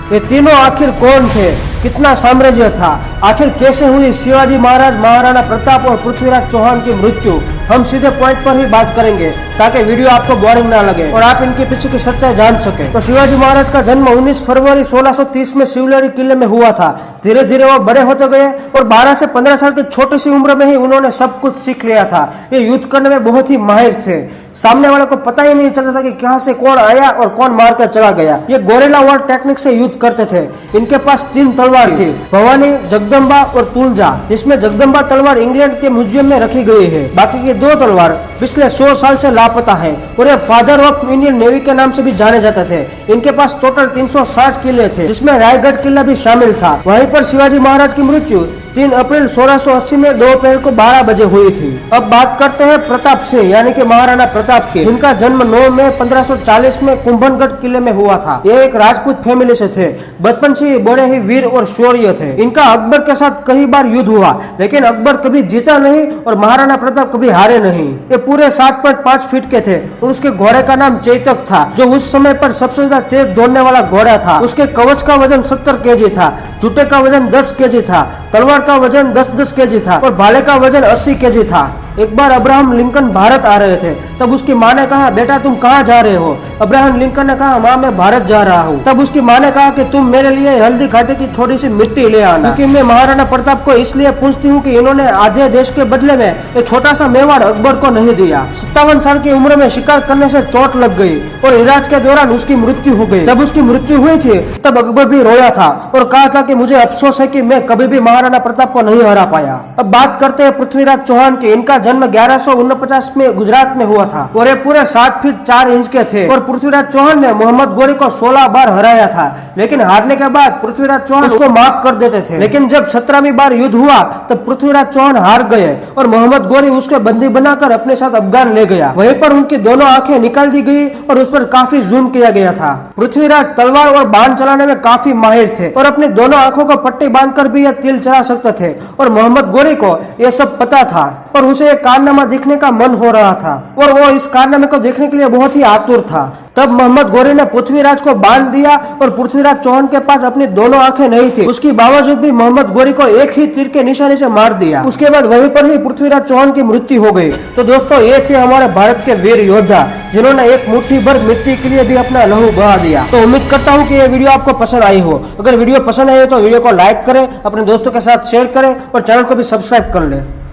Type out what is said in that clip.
ये तीनों आखिर कौन थे, कितना साम्राज्य था, आखिर कैसे हुई शिवाजी महाराज, महाराणा प्रताप और पृथ्वीराज चौहान की मृत्यु। हम सीधे पॉइंट पर ही बात करेंगे ताकि वीडियो आपको बोरिंग ना लगे और आप इनके पीछे की सच्चाई जान सके। तो शिवाजी महाराज का जन्म 19 फरवरी 1630 में शिवनेरी किले में हुआ था। धीरे धीरे वो बड़े होते गए और 12 से 15 साल की छोटी सी उम्र में ही उन्होंने सब कुछ सीख लिया था। ये युद्ध करने में बहुत ही माहिर थे। सामने वाले को पता ही नहीं चलता था कि कहां से कौन आया और कौन मार कर चला गया। ये गोरेला वॉर टेक्निक से युद्ध करते थे। इनके पास 3 तलवार थी, भवानी, जगदम्बा और तुलजा, जिसमें जगदम्बा तलवार इंग्लैंड के म्यूजियम में रखी गई है। बाकी की 2 तलवार पिछले 100 साल से लापता है और ये फादर ऑफ इंडियन नेवी के नाम से भी जाने जाते थे। इनके पास टोटल 360 किले थे, जिसमें रायगढ़ किला भी शामिल था। वहीं पर शिवाजी महाराज की मृत्यु 3 अप्रैल 1680 में दोपहर को 12 बजे हुई थी। अब बात करते हैं प्रताप सिंह यानी कि महाराणा प्रताप के, जिनका जन्म 9 मई 1540 में कुंभलगढ़ किले में हुआ था। ये एक राजपूत फैमिली से थे। बचपन से ही बड़े ही वीर और शौर्य थे। इनका अकबर के साथ कई बार युद्ध हुआ, लेकिन अकबर कभी जीता नहीं और महाराणा प्रताप कभी हारे नहीं। ये पूरे 7.5 फीट के थे और उसके घोड़े का नाम चेतक था, जो उस समय पर सबसे ज्यादा तेज दौड़ने वाला घोड़ा था। उसके कवच का वजन 70 केजी था, जूते का वजन 10 केजी था, तलवार का वजन 10-10 केजी था और भाले का वजन 80 केजी था। एक बार अब्राहम लिंकन भारत आ रहे थे, तब उसकी माँ ने कहा, बेटा तुम कहाँ जा रहे हो? अब्राहम लिंकन ने कहा, माँ मैं भारत जा रहा हूँ। तब उसकी माँ ने कहा कि तुम मेरे लिए हल्दी घाटी की थोड़ी सी मिट्टी ले आना, क्योंकि मैं महाराणा प्रताप को इसलिए पूछती हूँ कि इन्होंने आधे देश के बदले में एक छोटा सा मेवाड़ अकबर को नहीं दिया। 57 साल की उम्र में शिकार करने से चोट लग गई और इलाज के दौरान उसकी मृत्यु हो गई। जब उसकी मृत्यु हुई थी तब अकबर भी रोया था और कहा था कि मुझे अफसोस है कि मैं कभी भी महाराणा प्रताप को नहीं हरा पाया। अब बात करते हैं पृथ्वीराज चौहान की। इनका जन्म 1149 में गुजरात में हुआ था और ये पूरे 7 फीट 4 इंच के थे और पृथ्वीराज चौहान ने मोहम्मद गोरी को 16 बार हराया था, लेकिन हारने के बाद पृथ्वीराज चौहान उसको माफ कर देते थे। लेकिन जब 17वीं बार युद्ध हुआ तब पृथ्वीराज चौहान हार गए और मोहम्मद गोरी उसके बंदी बनाकर अपने साथ अफगान ले गया। वहीं पर उनकी दोनों आंखें निकाल दी गई और उस पर काफी जुल्म किया गया था। पृथ्वीराज तलवार और बाण चलाने में काफी माहिर थे और अपनी दोनों आंखों को पट्टी बांधकर भी यह तीर चला सकते थे और मोहम्मद गोरी को यह सब पता था और उसे एक कारनामा देखने का मन हो रहा था और वो इस कारनामे को देखने के लिए बहुत ही आतुर था। तब मोहम्मद गोरी ने पृथ्वीराज को बांध दिया और पृथ्वीराज चौहान के पास अपनी दोनों आंखें नहीं थी, उसके बावजूद भी मोहम्मद गोरी को एक ही तीर के निशाने से मार दिया। उसके बाद वहीं पर ही पृथ्वीराज चौहान की मृत्यु हो गई। तो दोस्तों ये थे हमारे भारत के वीर योद्धा, जिन्होंने एक मुट्ठी भर मिट्टी के लिए भी अपना लहू बहा दिया। तो उम्मीद करता हूँ कि ये वीडियो आपको पसंद आई हो। अगर वीडियो पसंद आई हो तो वीडियो को लाइक करें, अपने दोस्तों के साथ शेयर करें और चैनल को भी सब्सक्राइब कर लें।